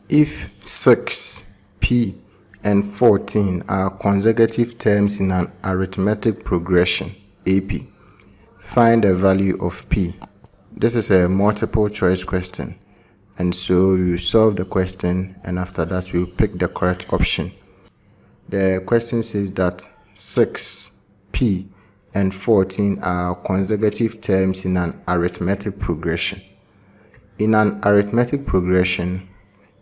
If 6, p, and 14 are consecutive terms in an arithmetic progression, AP, find the value of p. This is a multiple choice question, and so you solve the question, and after that you pick the correct option. The question says that 6, p, and 14 are consecutive terms in an arithmetic progression. In an arithmetic progression,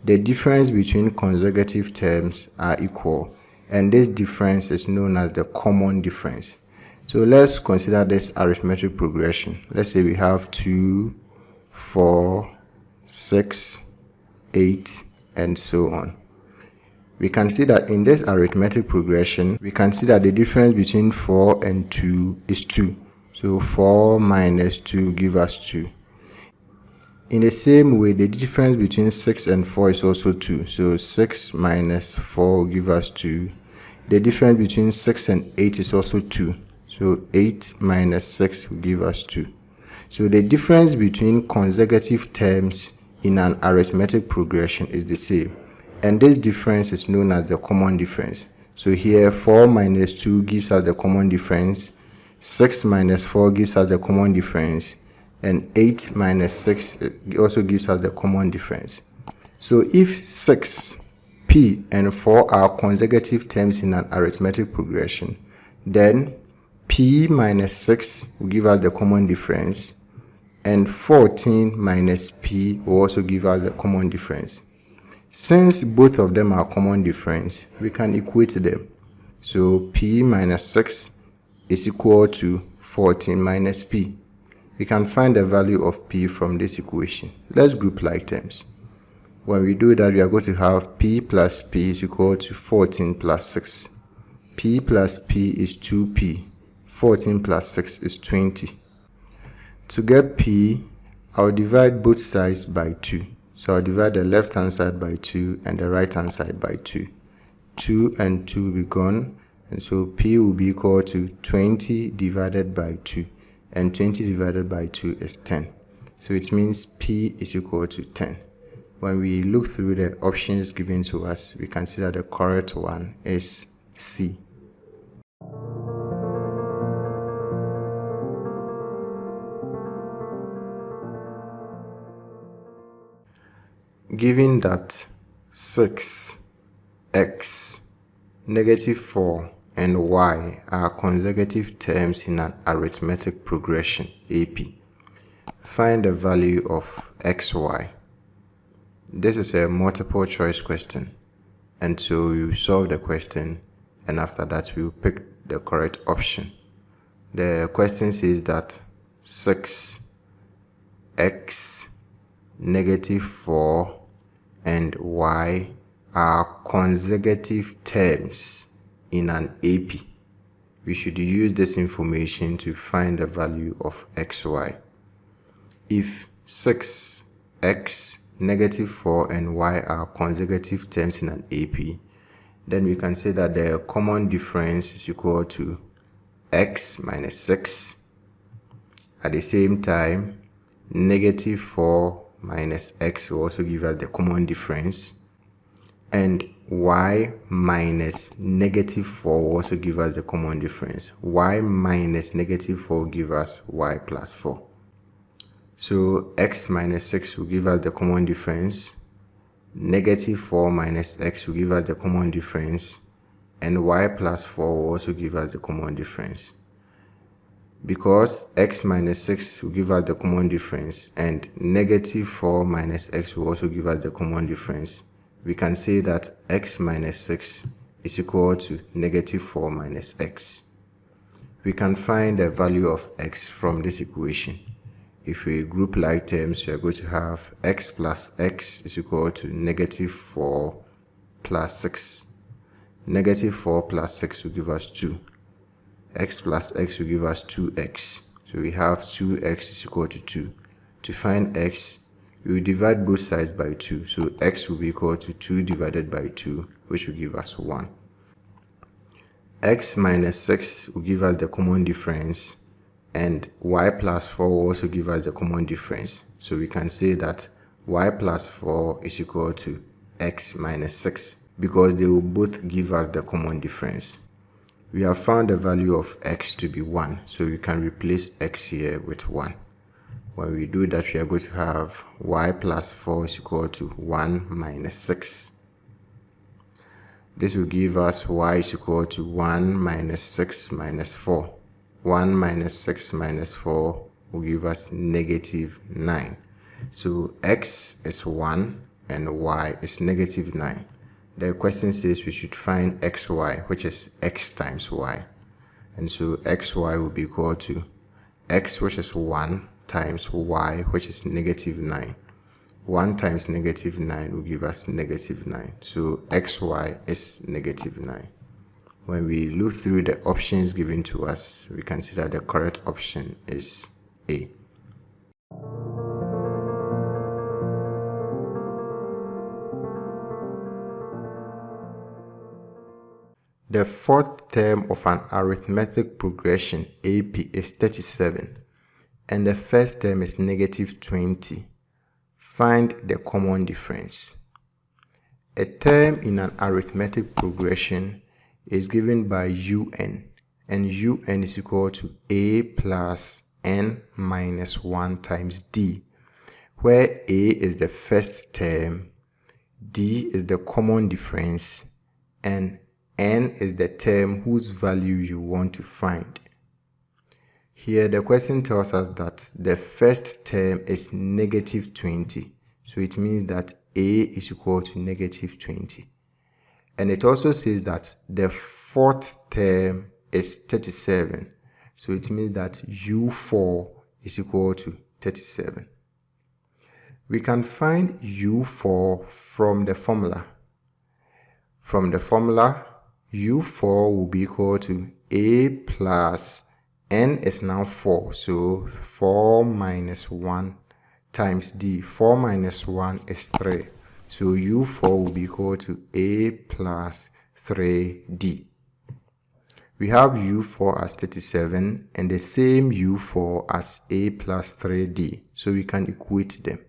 the difference between consecutive terms are equal, and this difference is known as the common difference. So let's consider this arithmetic progression. Let's say we have 2, 4, 6, 8, and so on. We can see that in this arithmetic progression, we can see that the difference between 4 and 2 is 2. So 4 minus 2 gives us 2. In the same way, the difference between 6 and 4 is also 2. So 6 minus 4 will give us 2. The difference between 6 and 8 is also 2. So 8 minus 6 will give us 2. So the difference between consecutive terms in an arithmetic progression is the same. And this difference is known as the common difference. So here 4 minus 2 gives us the common difference. 6 minus 4 gives us the common difference. And 8 minus 6 also gives us the common difference. So if 6, p, and 4 are consecutive terms in an arithmetic progression, then p minus 6 will give us the common difference, and 14 minus p will also give us the common difference. Since both of them are common difference, we can equate them. So p minus 6 is equal to 14 minus p. We can find the value of p from this equation. Let's group like terms. When we do that, we are going to have p plus p is equal to 14 plus 6. P plus p is 2p. 14 plus 6 is 20. To get p, I'll divide both sides by 2. So I'll divide the left hand side by 2 and the right hand side by 2. 2 and 2 will be gone, and so p will be equal to 20 divided by 2. And 20 divided by 2 is 10. So it means p is equal to 10. When we look through the options given to us, we can see that the correct one is C. Given that 6, x, -4, and y are consecutive terms in an arithmetic progression, AP, find the value of xy. This is a multiple choice question, and so you solve the question, and after that we will pick the correct option. The question says that 6, x, -4, and y are consecutive terms in an AP. We should use this information to find the value of xy. If 6, x, -4, and y are consecutive terms in an AP, then we can say that the common difference is equal to x minus 6. At the same time, -4 minus x will also give us the common difference, and y minus -4 will also give us the common difference. Y minus -4 will give us y plus 4. So x minus 6 will give us the common difference, -4 minus x will give us the common difference, and y plus 4 will also give us the common difference. Because x minus 6 will give us the common difference and -4 minus x will also give us the common difference, we can say that x minus 6 is equal to -4 minus x. We can find the value of x from this equation. If we group like terms, we are going to have x plus x is equal to -4 plus 6. -4 plus 6 will give us 2. X plus x will give us 2x. So we have 2x is equal to 2. To find x, we will divide both sides by 2. So x will be equal to 2 divided by 2, which will give us 1. X minus 6 will give us the common difference, and y plus 4 will also give us the common difference. So we can say that y plus 4 is equal to x minus 6 because they will both give us the common difference. We have found the value of x to be 1, so we can replace x here with 1. When we do that, we are going to have y plus 4 is equal to 1 minus 6. This will give us y is equal to 1 minus 6 minus 4. 1 minus 6 minus 4 will give us negative 9. So x is 1 and y is negative 9. The question says we should find xy, which is x times y. And so xy will be equal to x, which is 1, times y, which is negative 9. 1 times negative 9 will give us negative 9. So xy is negative 9. When we look through the options given to us, we can see that the correct option is A. The fourth term of an arithmetic progression, AP, is 37, and the first term is negative 20. Find the common difference. A term in an arithmetic progression is given by un, and un is equal to a plus n minus 1 times d, where a is the first term, d is the common difference, and n is the term whose value you want to find. Here the question tells us that the first term is negative 20. So it means that a is equal to negative 20. And it also says that the fourth term is 37. So it means that u4 is equal to 37. We can find u4 from the formula. From the formula, u4 will be equal to a plus n is now 4, so 4 minus 1 times d. 4 minus 1 is 3, so u4 will be equal to a plus 3d. We have u4 as 37 and the same u4 as a plus 3d, so we can equate them.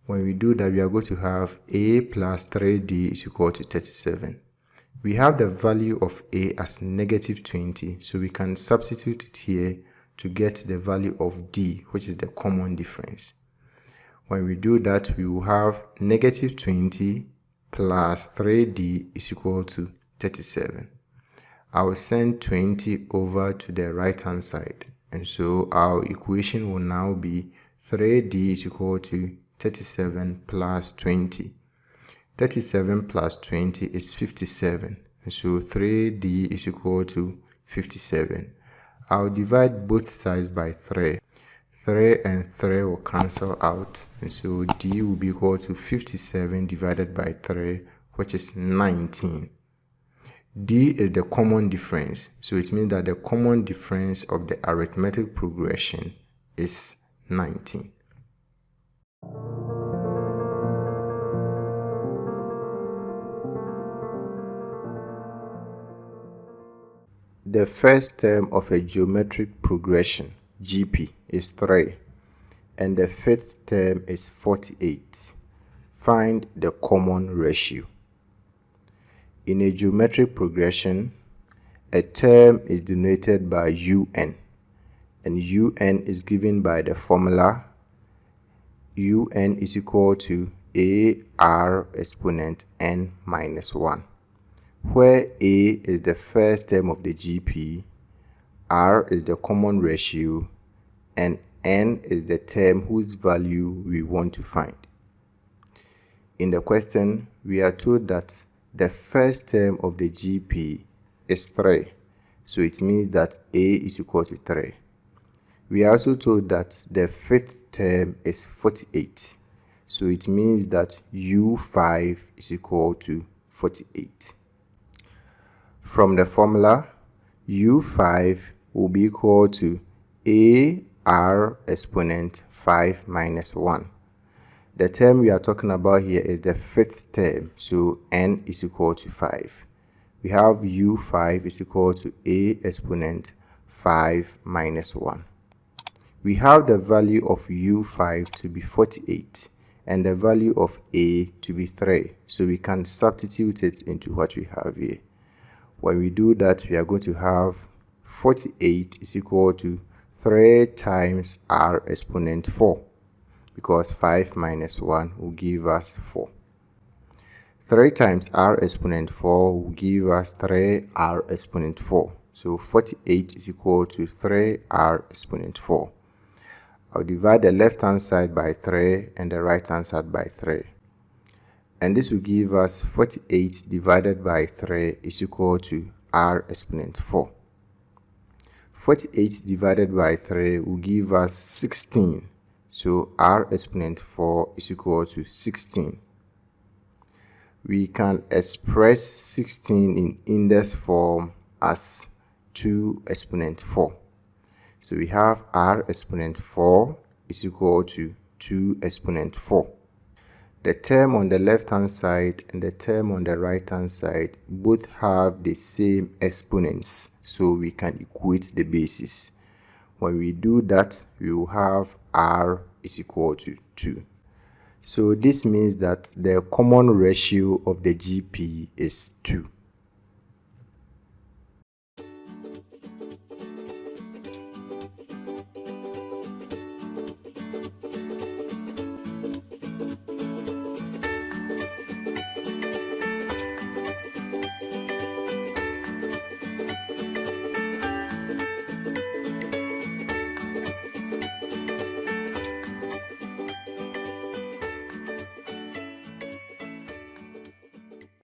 When we do that, we are going to have a plus 3d is equal to 37. We have the value of a as negative 20, so we can substitute it here to get the value of d, which is the common difference. When we do that, we will have negative 20 plus 3d is equal to 37. I will send 20 over to the right hand side, and so our equation will now be 3d is equal to 37 plus 20. 37 plus 20 is 57, and so 3d is equal to 57. I'll divide both sides by 3. 3 and 3 will cancel out, and so d will be equal to 57 divided by 3, which is 19. D is the common difference, so it means that the common difference of the arithmetic progression is 19. The first term of a geometric progression, GP, is 3, and the fifth term is 48. Find the common ratio. In a geometric progression, a term is denoted by un, and un is given by the formula un is equal to ar exponent n minus 1. Where a is the first term of the GP, r is the common ratio, and n is the term whose value we want to find. In the question, we are told that the first term of the GP is 3, so it means that a is equal to 3. We are also told that the fifth term is 48, so it means that u5 is equal to 48. From the formula, u5 will be equal to ar exponent 5 minus 1. The term we are talking about here is the fifth term, so n is equal to 5. We have u5 is equal to a exponent 5 minus 1. We have the value of u5 to be 48, and the value of a to be 3. So we can substitute it into what we have here. When we do that, we are going to have 48 is equal to 3 times r exponent 4, because 5 minus 1 will give us 4. 3 times r exponent 4 will give us 3r exponent 4. So 48 is equal to 3r exponent 4. I'll divide the left hand side by 3 and the right hand side by 3. And this will give us 48 divided by 3 is equal to r exponent 4. 48 divided by 3 will give us 16. So r exponent 4 is equal to 16. We can express 16 in index form as 2 exponent 4. So we have r exponent 4 is equal to 2 exponent 4. The term on the left hand side and the term on the right hand side both have the same exponents, so we can equate the bases. When we do that, we will have r is equal to 2. So this means that the common ratio of the GP is 2.